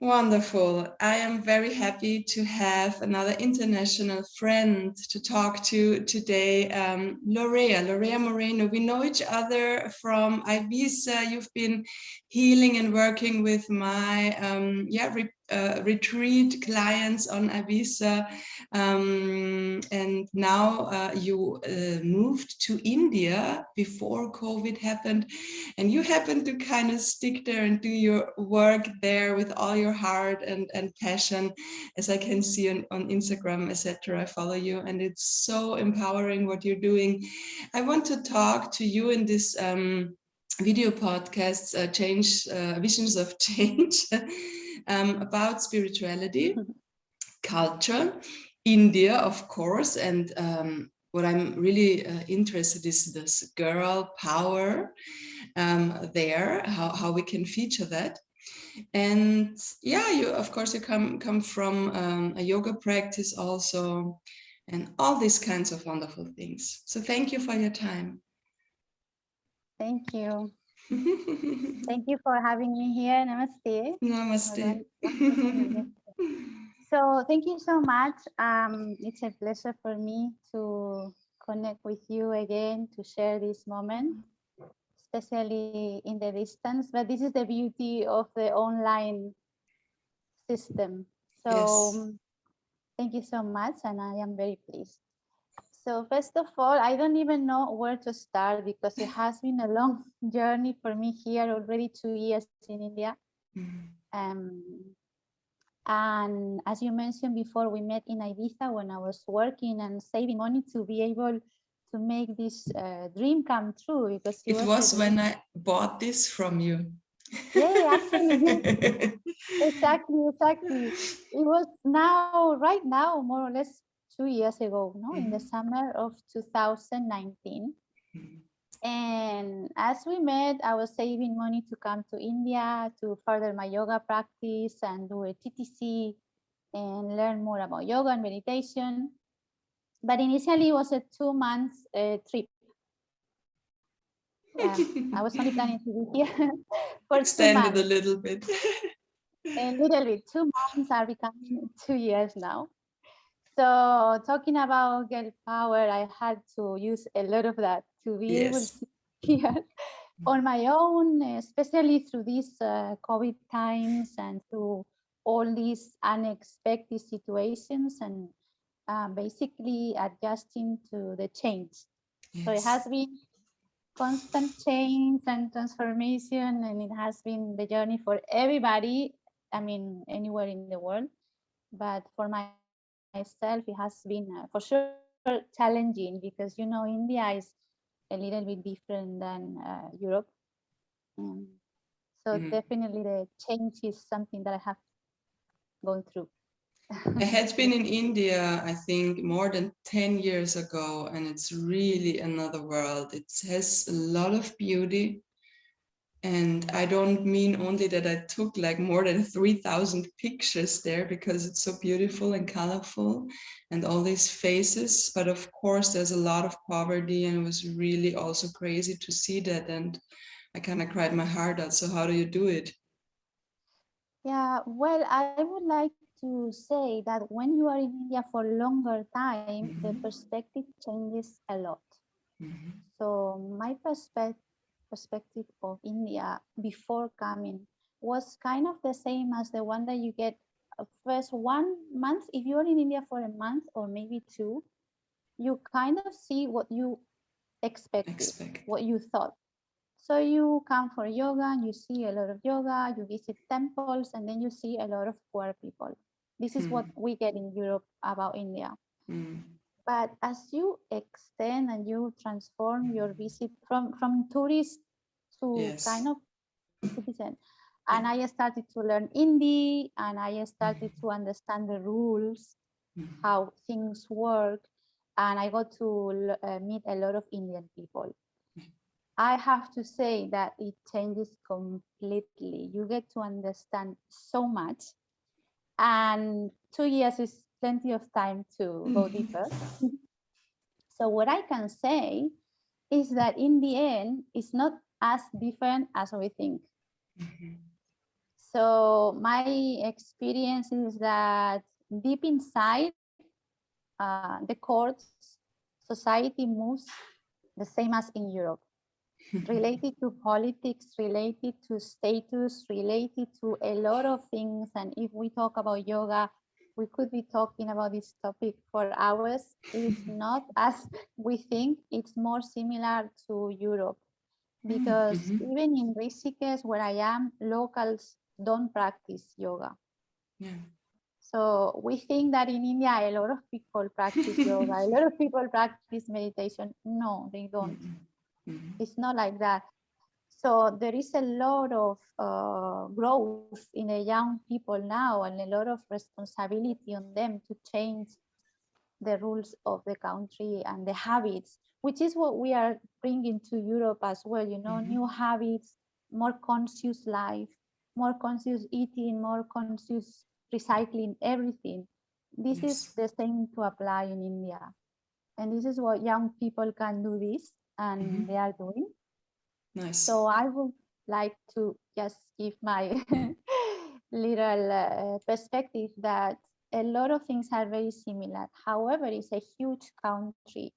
Wonderful. I am very happy to have another international friend to talk to today, Lorea Moreno. We know each other from Ibiza. You've been healing and working with my retreat clients on Ibiza. And now you moved to India before COVID happened. And you happen to kind of stick there and do your work there with all your heart and passion, as I can see on Instagram, etc. I follow you, and it's so empowering what you're doing. I want to talk to you in this video podcasts, Visions of Change, about spirituality, culture, India, of course, and what I'm really interested is this girl power there, how we can feature that. And yeah, you of course you come from a yoga practice also, and all these kinds of wonderful things. So thank you for your time. Thank you. Thank you for having me here. Namaste. Namaste. So thank you so much. It's a pleasure for me to connect with you again, to share this moment, especially in the distance. But this is the beauty of the online system. So Yes. Thank you so much, and I am very pleased. So first of all, I don't even know where to start because it has been a long journey for me here, already 2 years in India. And as you mentioned before, we met in Ibiza when I was working and saving money to be able to make this dream come true, because it was when I bought this from you. Yeah, actually. Exactly. It was right now, more or less 2 years ago, no, in the summer of 2019. And as we met, I was saving money to come to India to further my yoga practice and do a TTC and learn more about yoga and meditation. But initially, it was a 2 months trip. I was only planning to be here for Extended 2 months. a little bit. A little bit. 2 months are becoming 2 years now. So talking about girl power, I had to use a lot of that to be able to here on my own, especially through these COVID times and through all these unexpected situations, and basically adjusting to the change. So it has been constant change and transformation, and it has been the journey for everybody, I mean, anywhere in the world. But for myself, it has been for sure challenging, because India is a little bit different than Europe. So definitely the change is something that I have gone through. I had been in India, I think, more than 10 years ago, and it's really another world. It has a lot of beauty. And I don't mean only that I took like more than 3,000 pictures there because it's so beautiful and colorful and all these faces. But of course, there's a lot of poverty, and it was really also crazy to see that. And I kind of cried my heart out. So how do you do it? Yeah, well, I would like to say that when you are in India for longer time, the perspective changes a lot. So my perspective of India before coming was kind of the same as the one that you get first 1 month. If you're in India for a month or maybe 2, you kind of see what you expected, what you thought. So you come for yoga and you see a lot of yoga, you visit temples, and then you see a lot of poor people. This is what we get in Europe about India. But as you extend and you transform your visit from tourist to kind of citizen, and I started to learn Hindi, and I started to understand the rules, how things work, and I got to meet a lot of Indian people. I have to say that it changes completely. You get to understand so much, and 2 years is plenty of time to go deeper. So what I can say is that in the end, it's not as different as we think. So my experience is that deep inside the courts, society moves the same as in Europe, related to politics, related to status, related to a lot of things. And if we talk about yoga, we could be talking about this topic for hours. It's not as we think, it's more similar to Europe, because even in Rishikesh, where I am, locals don't practice yoga. Yeah. So we think that in India, a lot of people practice yoga, a lot of people practice meditation. No, they don't. It's not like that. So there is a lot of growth in the young people now, and a lot of responsibility on them to change the rules of the country and the habits, which is what we are bringing to Europe as well. You know, new habits, more conscious life, more conscious eating, more conscious recycling, everything. This is the same to apply in India. And this is what young people can do this, and they are doing. Nice. So I would like to just give my little perspective that a lot of things are very similar. However, it's a huge country.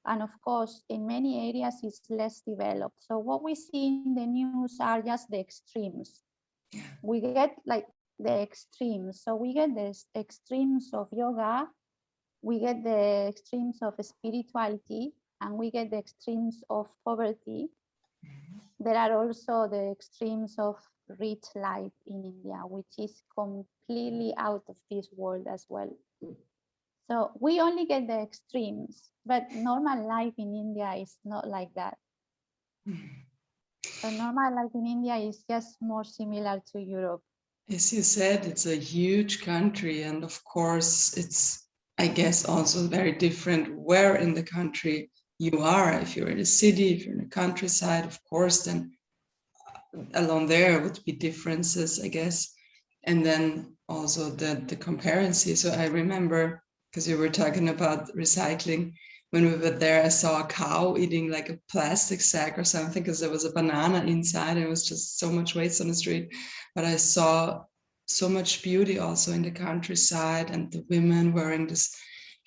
And of course, in many areas, it's less developed. So what we see in the news are just the extremes. We get like the extremes. So we get the extremes of yoga, we get the extremes of spirituality, and we get the extremes of poverty. There are also the extremes of rich life in India, which is completely out of this world as well. So we only get the extremes, but normal life in India is not like that. So normal life in India is just more similar to Europe. As you said, it's a huge country, and of course, it's, I guess, also very different where in the country you are. If you're in a city, if you're in the countryside, of course, then along there would be differences, I guess. And then also the comparison. So I remember, because you were talking about recycling, when we were there, I saw a cow eating like a plastic sack or something, because there was a banana inside and it was just so much waste on the street. But I saw so much beauty also in the countryside, and the women wearing this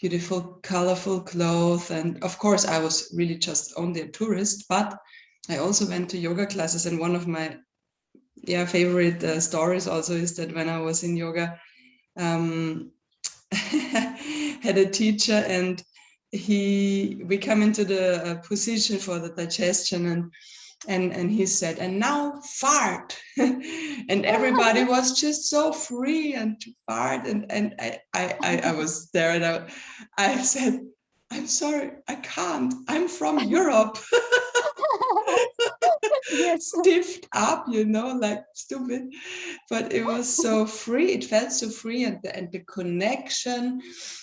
beautiful, colorful clothes. And of course, I was really just only a tourist, but I also went to yoga classes, and one of my favorite stories also is that when I was in yoga, had a teacher, and we come into the position for the digestion, and he said, and now fart. And everybody was just so free and to fart, and I was there, and I said, I'm sorry, I can't, I'm from Europe. Yes. Stiffed up, like stupid, but it was so free. It felt so free, and the connection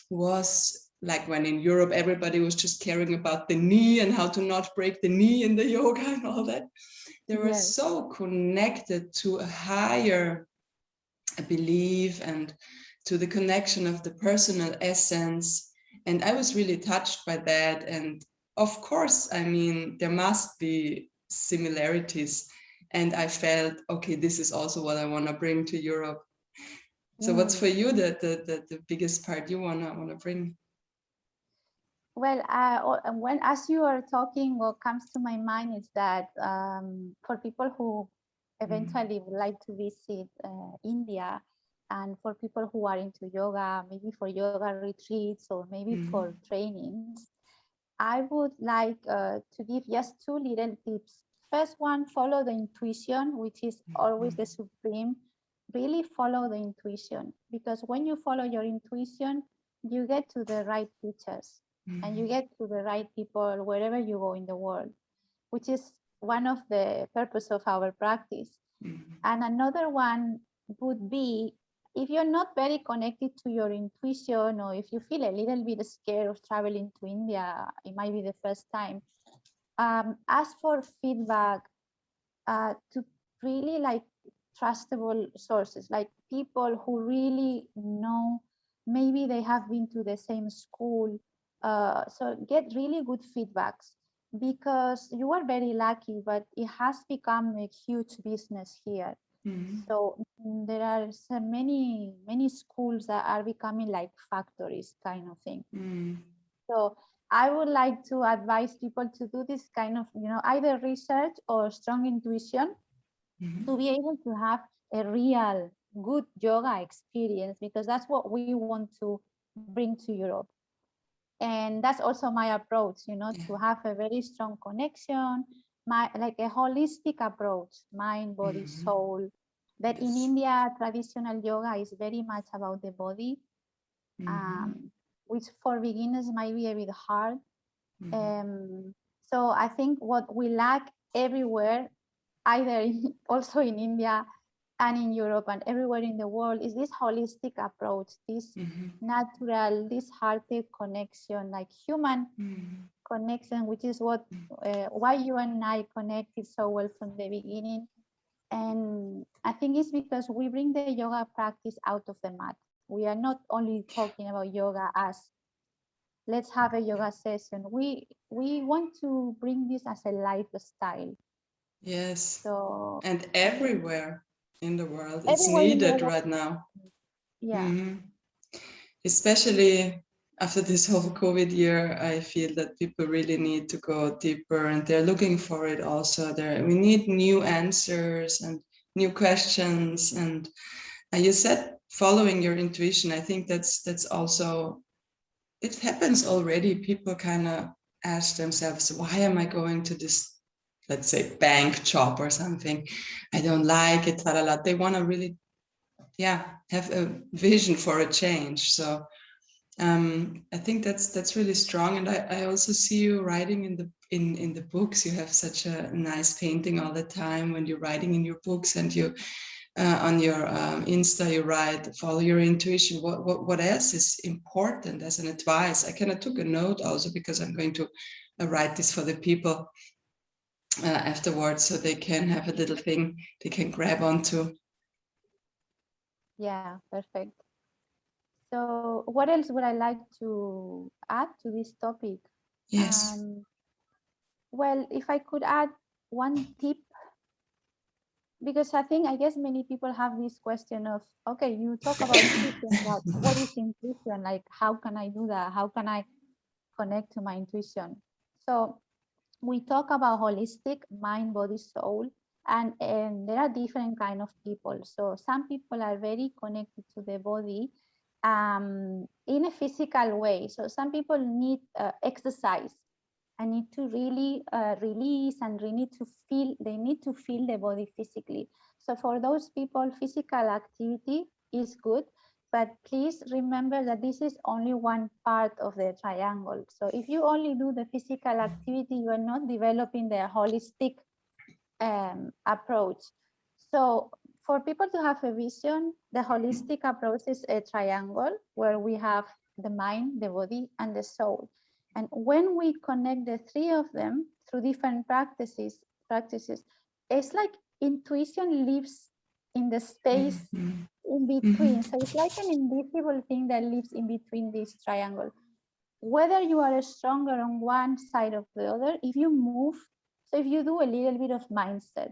was like when in Europe everybody was just caring about the knee and how to not break the knee in the yoga and all that. They were so connected to a higher belief and to the connection of the personal essence, and I was really touched by that. And of course, I mean, there must be similarities, and I felt, okay, this is also what I want to bring to Europe. So what's for you the biggest part you want to bring? Well, as you are talking, what comes to my mind is that for people who eventually would like to visit India, and for people who are into yoga, maybe for yoga retreats or maybe for trainings, I would like to give just two little tips. First one, follow the intuition, which is always the supreme. Really follow the intuition, because when you follow your intuition, you get to the right teachers and you get to the right people wherever you go in the world, which is one of the purpose of our practice. And another one would be, if you're not very connected to your intuition, or if you feel a little bit scared of traveling to India, it might be the first time, ask for feedback to really like trustable sources, like people who really know, maybe they have been to the same school. So get really good feedbacks, because you are very lucky, but it has become a huge business here. So there are so many schools that are becoming like factories kind of thing. So I would like to advise people to do this kind of, either research or strong intuition to be able to have a real good yoga experience, because that's what we want to bring to Europe. And that's also my approach, to have a very strong connection, like a holistic approach, mind, body, soul. But in India, traditional yoga is very much about the body, which for beginners might be a bit hard. So I think what we lack everywhere, either also in India and in Europe and everywhere in the world, is this holistic approach, this natural, this hearted connection, like human connection, which is what why you and I connected so well from the beginning. And I think it's because we bring the yoga practice out of the mat. We are not only talking about yoga as let's have a yoga session. We want to bring this as a lifestyle. Yes. So and everywhere in the world, it's everywhere in the needed world. right now. Yeah. Especially after this whole COVID year, I feel that people really need to go deeper, and they're looking for it also. We need new answers and new questions. And you said following your intuition. I think that's also, it happens already. People kind of ask themselves, why am I going to this, let's say, bank job or something? I don't like it. They want to really, have a vision for a change. So I think that's really strong. And I also see you writing in the books. You have such a nice painting all the time when you're writing in your books, and you on your Insta you write, follow your intuition. What else is important as an advice? I kind of took a note also, because I'm going to write this for the people afterwards, so they can have a little thing they can grab onto. Yeah, perfect. So what else would I like to add to this topic? Yes. Well, if I could add one tip, because I guess many people have this question of, okay, you talk about intuition, but what is intuition? Like, how can I do that? How can I connect to my intuition? So we talk about holistic mind, body, soul, and there are different kind of people. So some people are very connected to the body in a physical way. So some people need exercise. I need to really release and they need to feel the body physically. So for those people, physical activity is good, but please remember that this is only one part of the triangle. So if you only do the physical activity, you are not developing the holistic approach. So for people to have a vision, the holistic approach is a triangle where we have the mind, the body, and the soul. And when we connect the three of them through different practices, it's like intuition lives in the space in between. So it's like an invisible thing that lives in between this triangle. Whether you are stronger on one side or the other, if you move, so if you do a little bit of mindset,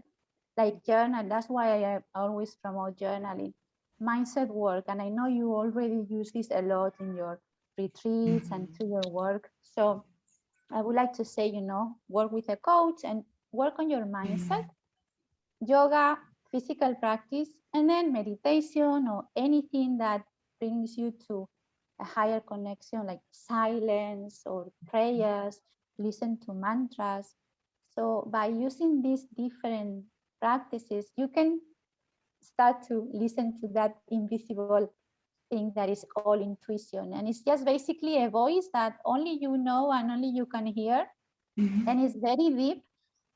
like journal, that's why I always promote journaling, mindset work. And I know you already use this a lot in your retreats and through your work. So I would like to say, work with a coach and work on your mindset, yoga, physical practice, and then meditation or anything that brings you to a higher connection, like silence or prayers, listen to mantras. So by using these different practices, you can start to listen to that invisible thing that is called intuition. And it's just basically a voice that only you know and only you can hear. And it's very deep.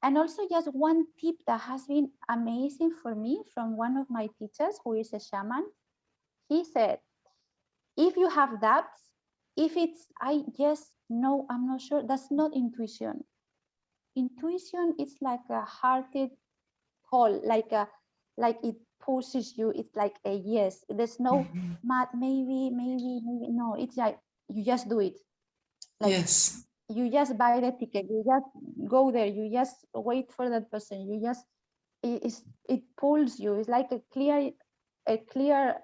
And also just one tip that has been amazing for me from one of my teachers who is a shaman. He said, if you have doubts, if it's, I just know, I'm not sure, that's not intuition. Intuition is like a hearted call, like it pushes you. It's like a yes. There's no maybe, no, it's like you just do it. Like Yes. you just buy the ticket, you just go there, you just wait for that person, you just it pulls you. It's like a clear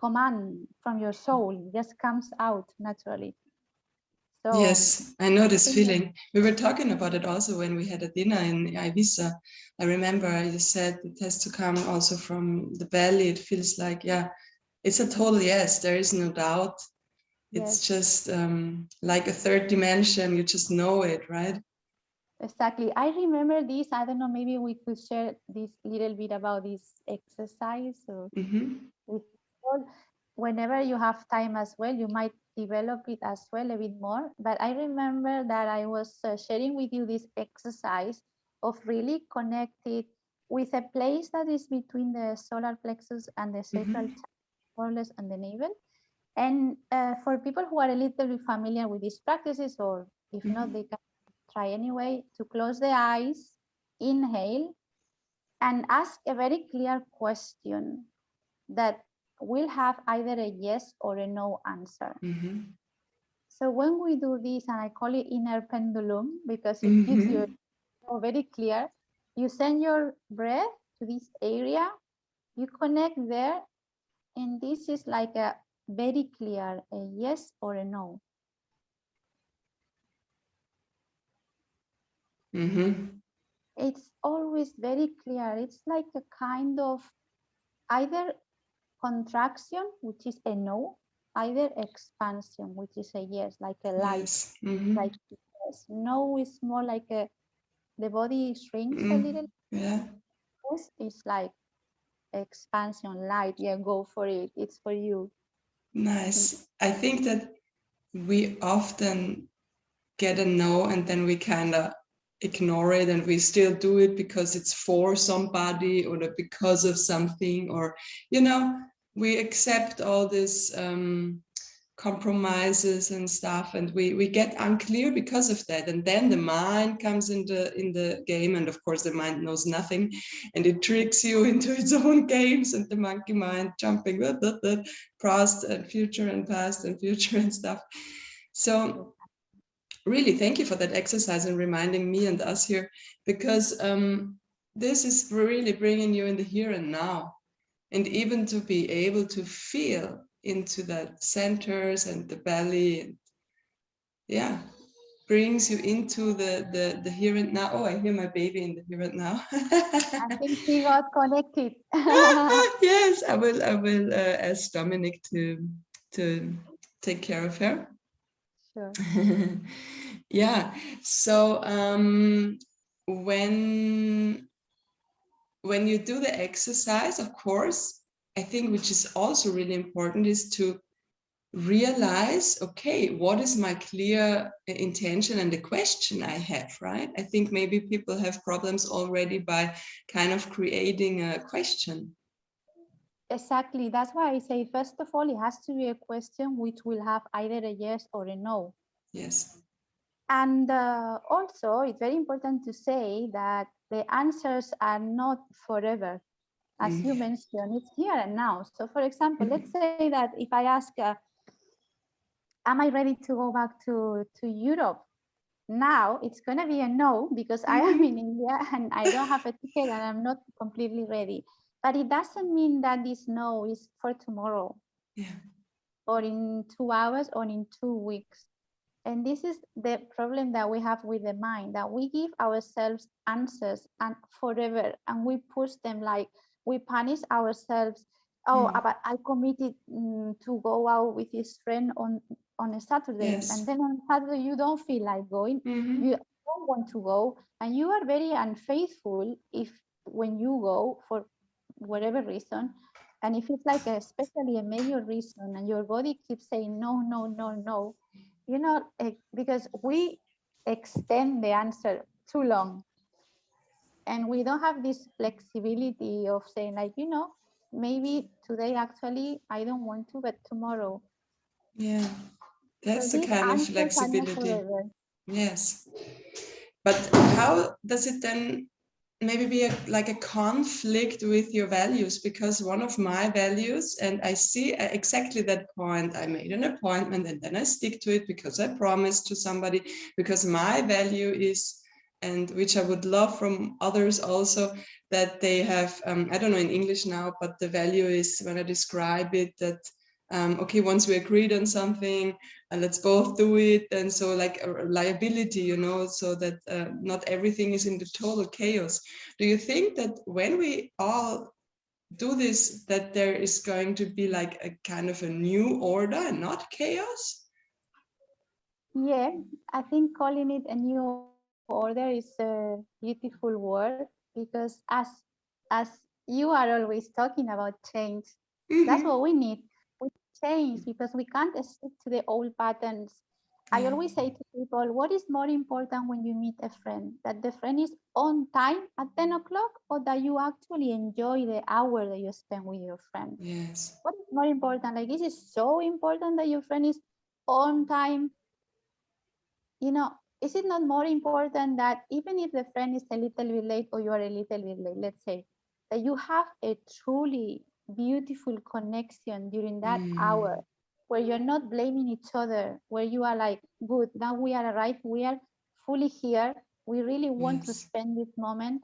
command from your soul. It just comes out naturally. So yes, I know this feeling. We were talking about it also when we had a dinner in Ibiza. I remember you said it has to come also from the belly. It feels like, yeah, it's a total yes. There is no doubt. It's just like a third dimension. You just know it, right? Exactly. I remember this. I don't know, maybe we could share this little bit about this exercise. Or whenever you have time as well, you might develop it as well a bit more. But I remember that I was sharing with you this exercise of really connected with a place that is between the solar plexus and the sacral chakra, more or less, and the navel. And for people who are a little bit familiar with these practices, or if not, they can try anyway, to close the eyes, inhale, and ask a very clear question that will have either a yes or a no answer. So when we do this, and I call it inner pendulum because it gives you very clear, you send your breath to this area, you connect there, and this is like a very clear, a yes or a no. It's always very clear. It's like a kind of either contraction, which is a no, either expansion, which is a yes, like a light. Yes. Like yes. No is more like the body shrinks a little. Yeah. Yes, it's like expansion, light. Yeah, go for it. It's for you. Nice. I think that we often get a no and then we kind of ignore it, and we still do it because it's for somebody or because of something, or we accept all this compromises and stuff, and we get unclear because of that. And then the mind comes in the game, and of course the mind knows nothing, and it tricks you into its own games, and the monkey mind jumping past and future and past and future and stuff. So really, thank you for that exercise and reminding me and us here, because this is really bringing you in the here and now, and even to be able to feel into that centers and the belly, and brings you into the here and now. Oh, I hear my baby in the here and now. I think she got connected. Yes, I will ask Dominic to take care of her. Sure. Yeah. So when you do the exercise, of course, I think, which is also really important, is to realize, okay, what is my clear intention and the question I have, right? I think maybe people have problems already by kind of creating a question. Exactly. That's why I say, first of all, it has to be a question which will have either a yes or a no. Yes. And also, it's very important to say that the answers are not forever. As you mentioned, it's here and now. So for example, let's say that if I ask, am I ready to go back to Europe? Now it's going to be a no, because I am in India and I don't have a ticket and I'm not completely ready. But it doesn't mean that this no is for tomorrow, or in 2 hours, or in 2 weeks. And this is the problem that we have with the mind, that we give ourselves answers and forever, and we push them, like we punish ourselves. Oh, but I committed to go out with this friend on a Saturday, and then on Saturday you don't feel like going, you don't want to go, and you are very unfaithful when you go for whatever reason. And if it's like especially a major reason, and your body keeps saying no, no, no, no, because we extend the answer too long, and we don't have this flexibility of saying, like, maybe today actually I don't want to, but tomorrow. Yeah, that's So the kind of flexibility. Yes, but how does it then maybe be like a conflict with your values? Because one of my values, and I see exactly that point, I made an appointment and then I stick to it because I promised to somebody, because my value is and which I would love from others also, that they have, I don't know in English now, but the value is, when I describe it, that okay, once we agreed on something, let's both do it. And so like a reliability, you know, so that not everything is in the total chaos. Do you think that when we all do this, that there is going to be like a kind of a new order and not chaos? Yeah, I think calling it a new order is a beautiful word, because as you are always talking about change, that's what we need. We change because we can't stick to the old patterns. I always say to people, what is more important when you meet a friend? That the friend is on time at 10 o'clock, or that you actually enjoy the hour that you spend with your friend? Yes. What is more important? Like, is it so important that your friend is on time? Is it not more important that even if the friend is a little bit late, or you are a little bit late, let's say, that you have a truly beautiful connection during that hour, where you're not blaming each other, where you are like, good, now we are arrived, we are fully here, we really want to spend this moment.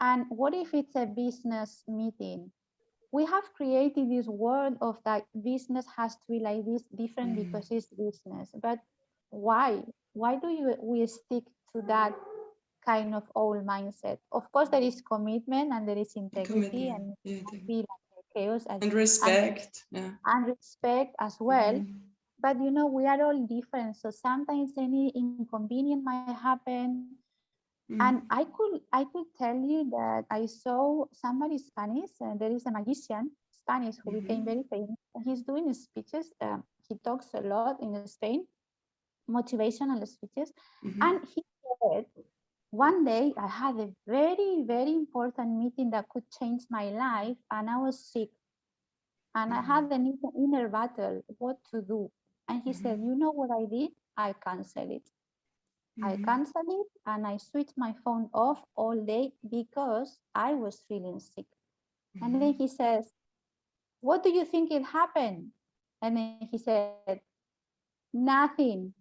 And what if it's a business meeting? We have created this world of that business has to be like this, different, because it's business. But why? Why do we stick to that kind of old mindset? Of course, there is commitment and there is integrity, and be like chaos And respect. And respect as well. But we are all different. So sometimes any inconvenience might happen. And I could tell you that I saw somebody Spanish, and there is a magician Spanish who became very famous. And he's doing speeches. He talks a lot in Spain, motivational speeches. And he said, one day I had a very, very important meeting that could change my life, and I was sick. And I had an inner battle, what to do. And he said, you know what I did? I canceled it. I canceled it, and I switched my phone off all day because I was feeling sick. And then he says, what do you think it happened? And then he said, nothing.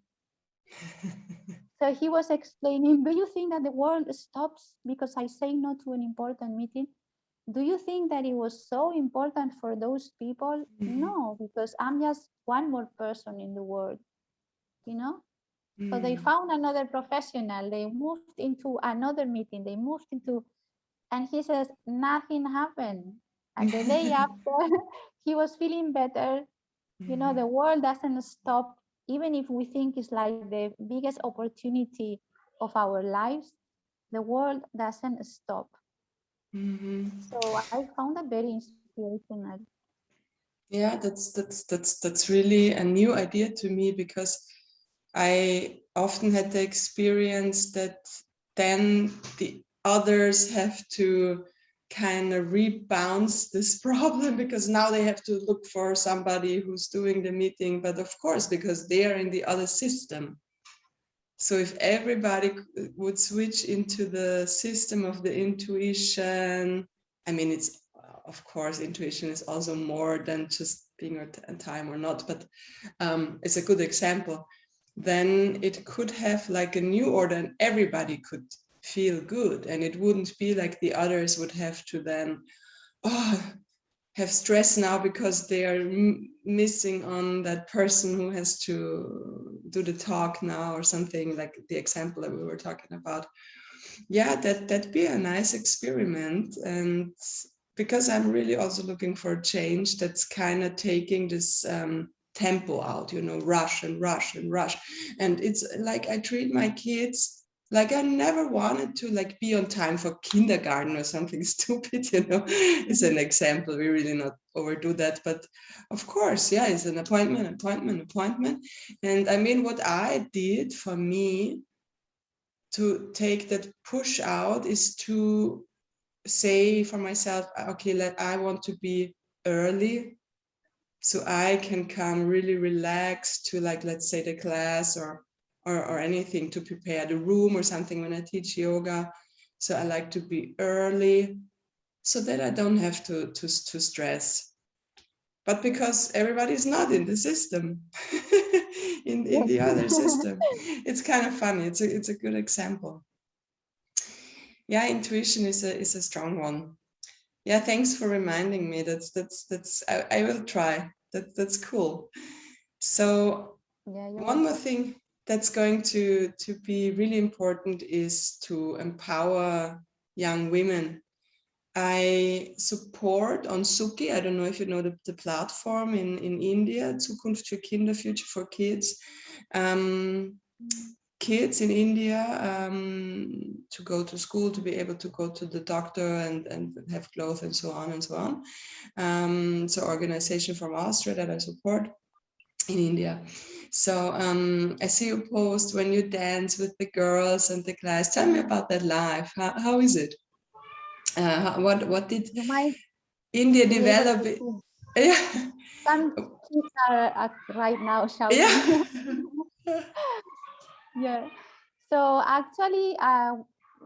So he was explaining, do you think that the world stops because I say no to an important meeting? Do you think that it was so important for those people? No, because I'm just one more person in the world, you know? So they found another professional, they moved into another meeting, they moved into, and he says, nothing happened. And the day after, he was feeling better. The world doesn't stop, even if we think it's like the biggest opportunity of our lives, the world doesn't stop. So I found that very inspirational. Yeah, that's really a new idea to me, because I often had the experience that then the others have to kind of rebounce this problem, because now they have to look for somebody who's doing the meeting, but of course, because they are in the other system. So if everybody would switch into the system of the intuition, I mean, it's, of course, intuition is also more than just being on time or not, but it's a good example. Then it could have like a new order, and everybody could feel good, and it wouldn't be like the others would have to then have stress now because they are missing on that person who has to do the talk now, or something like the example that we were talking about. Yeah, that'd be a nice experiment. And because I'm really also looking for a change that's kind of taking this tempo out, rush and rush and rush. And it's like I treat my kids like I never wanted to like be on time for kindergarten or something stupid, It's an example. We really not overdo that, but of course, yeah, it's an appointment. And I mean, what I did for me to take that push out is to say for myself, okay, I want to be early, so I can come really relaxed to, like, let's say the class or anything, to prepare the room or something when I teach yoga. So I like to be early so that I don't have to stress. But because everybody's not in the system, in the other system, it's kind of funny. It's a good example. Yeah, intuition is a strong one. Yeah, thanks for reminding me. I will try. That's cool. So Yeah, you're one more welcome. thing that's going to be really important is to empower young women. I support on Suki, I don't know if you know the platform in India, Zukunft für Kinder, Future for Kids. Kids in India to go to school, to be able to go to the doctor and have clothes and so on and so on. So organization from Austria that I support in India. So I see you post when you dance with the girls and the guys. Tell me about that live. How is it? What did You might India be able develop? to see. Yeah. Some kids are right now shouting. Yeah. Yeah. So actually,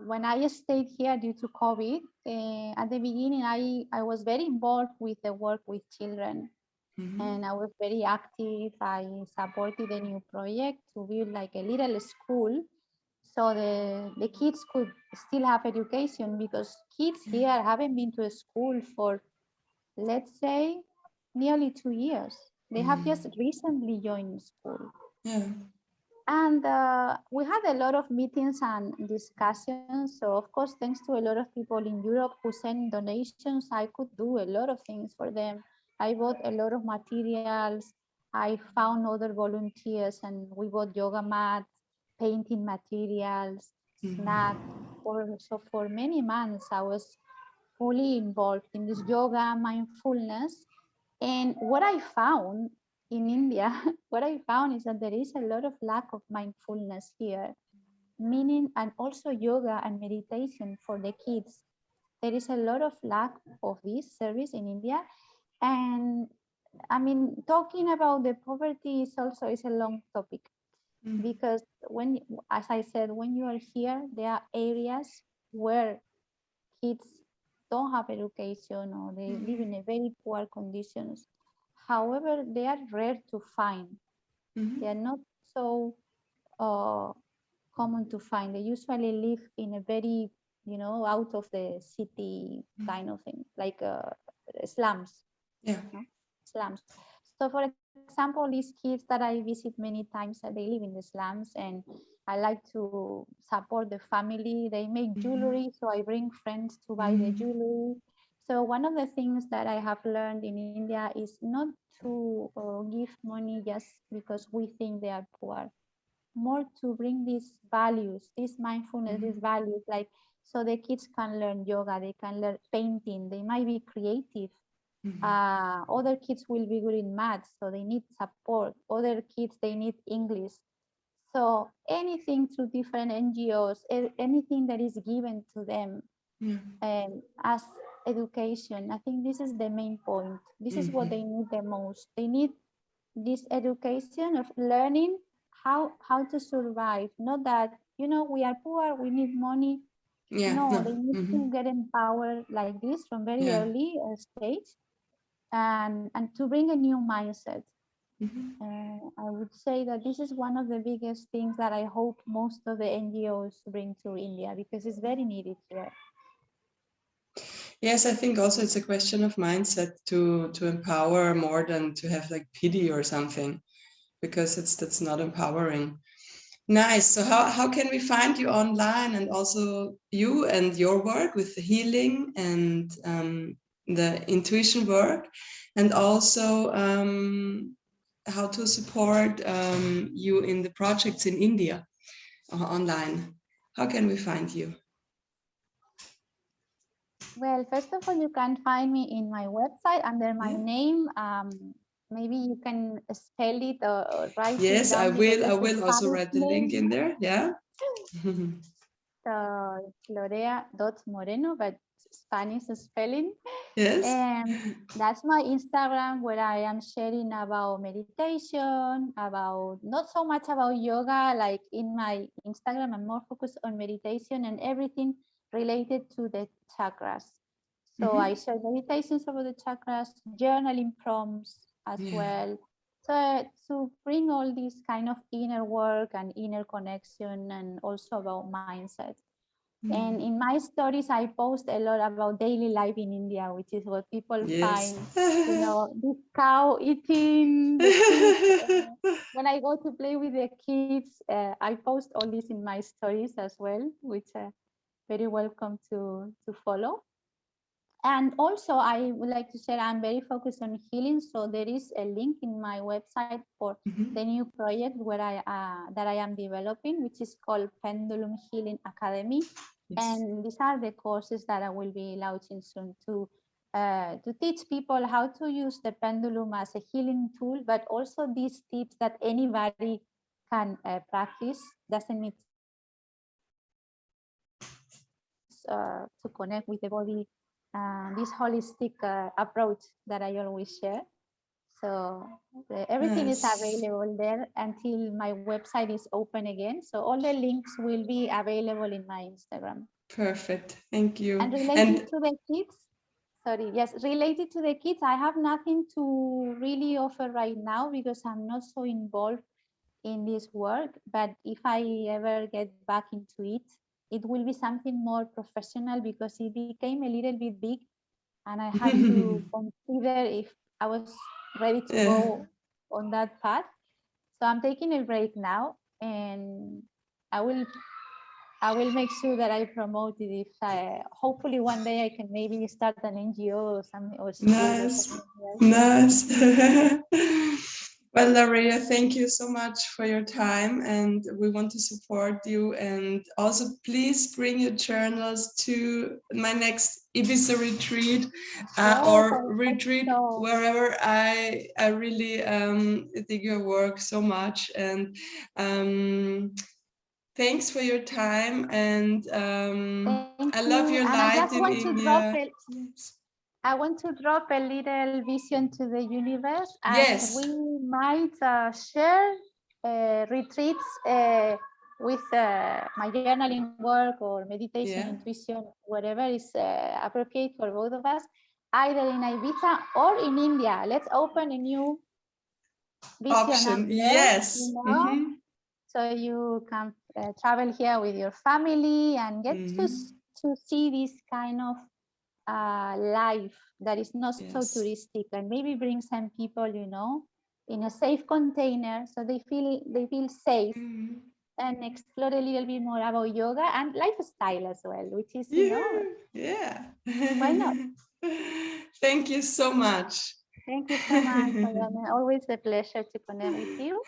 when I stayed here due to COVID, at the beginning, I was very involved with the work with children. Mm-hmm. And I was very active. I supported a new project to build like a little school so the kids could still have education, because kids here haven't been to a school for, let's say, nearly 2 years. They have just recently joined school. Yeah. And we had a lot of meetings and discussions. So, of course, thanks to a lot of people in Europe who sent donations, I could do a lot of things for them. I bought a lot of materials. I found other volunteers and we bought yoga mats, painting materials, snacks. So for many months, I was fully involved in this yoga, mindfulness. And what I found in India, what I found is that there is a lot of lack of mindfulness here, meaning, and also yoga and meditation for the kids. There is a lot of lack of this service in India. And I mean, talking about the poverty is a long topic, because when, as I said, when you are here, there are areas where kids don't have education or they live in a very poor conditions. However, they are rare to find. They are not so common to find. They usually live in a very, out of the city kind of thing, like slums. Yeah. No? Slums. So, for example, these kids that I visit many times, they live in the slums, and I like to support the family. They make jewelry, so I bring friends to buy the jewelry. So one of the things that I have learned in India is not to give money just because we think they are poor, more to bring these values, this mindfulness, these values, like, so the kids can learn yoga, they can learn painting, they might be creative. Other kids will be good in maths, so they need support. Other kids, they need English. So anything through different NGOs, anything that is given to them as education, I think this is the main point. This is what they need the most. They need this education of learning how to survive. Not that, we are poor, we need money. Yeah. No, No. they need to get empowered like this from very Yeah. early stage, and to bring a new mindset. I would say that this is one of the biggest things that I hope most of the NGOs bring to India, because it's very needed here. Yes, I think also it's a question of mindset to empower more than to have like pity or something, because that's not empowering. Nice. So how can we find you online, and also you and your work with the healing and the intuition work, and also how to support you in the projects in India online? How can we find you? Well, first of all, you can find me in my website under my name. Maybe you can spell it or write it Yes, I down, because will. I it's a will also Spanish write the link name. in there. Yeah. So Lorea.Moreno, but Spanish spelling. Yes. And that's my Instagram, where I am sharing about meditation, about not so much about yoga. Like in my Instagram, I'm more focused on meditation and everything related to the chakras. So I share meditations about the chakras, journaling prompts as well. So to bring all this kind of inner work and inner connection, and also about mindset. And in my stories, I post a lot about daily life in India, which is what people find, you know, this cow eating the kids. When I go to play with the kids, I post all this in my stories as well, which are very welcome to follow. And also, I would like to say I'm very focused on healing. So there is a link in my website for the new project where that I am developing, which is called Pendulum Healing Academy. And these are the courses that I will be launching soon to teach people how to use the pendulum as a healing tool, but also these tips that anybody can practice. Doesn't need to connect with the body. This holistic approach that I always share. So everything is available there until my website is open again. So all the links will be available in my Instagram. Perfect. Thank you. And related to the kids, related to the kids, I have nothing to really offer right now because I'm not so involved in this work. But if I ever get back into it, it will be something more professional because it became a little bit big and I had to consider if I was ready to go on that path. So I'm taking a break now, and I will make sure that I promote it. If hopefully one day I can maybe start an NGO or something, or school or something else. Nice. Well, Lorea, thank you so much for your time, and we want to support you. And also, please bring your journals to my next Ibiza retreat or retreat, wherever. I really dig your work so much, and thanks for your time. And I love your light in India. I want to drop a little vision to the universe, as we might share retreats with my journaling work or meditation, intuition, whatever is appropriate for both of us, either in Ibiza or in India. Let's open a new vision option. Up there, Yes. you know? So you can travel here with your family and get to see this kind of life that is not so touristic, and maybe bring some people, you know, in a safe container, so they feel safe, and explore a little bit more about yoga and lifestyle as well, which is, you know, why not? Thank you so much. Thank you so much. Always a pleasure to connect with you.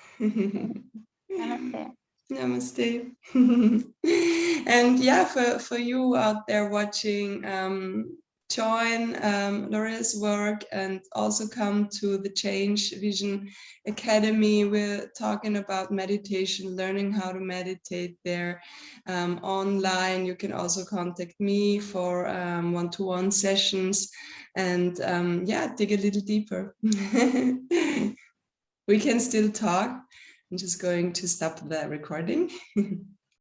Namaste. Namaste. And yeah, for you out there watching, join Lorea's work and also come to the Change Vision Academy. We're talking about meditation, learning how to meditate there online. You can also contact me for one-to-one sessions, and yeah, dig a little deeper. We can still talk. I'm just going to stop the recording.